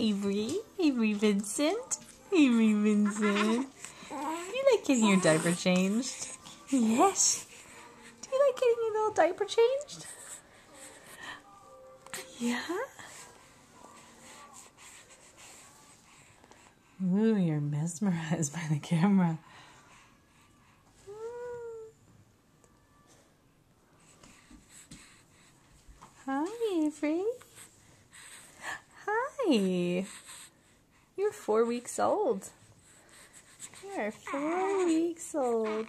Avery. Avery Vincent. Avery Vincent. Do you like getting your diaper changed? Yes. Do you like getting your little diaper changed? Yeah? Ooh, you're mesmerized by the camera. Hi, Avery. Hi. You're 4 weeks old. You're 4 weeks old.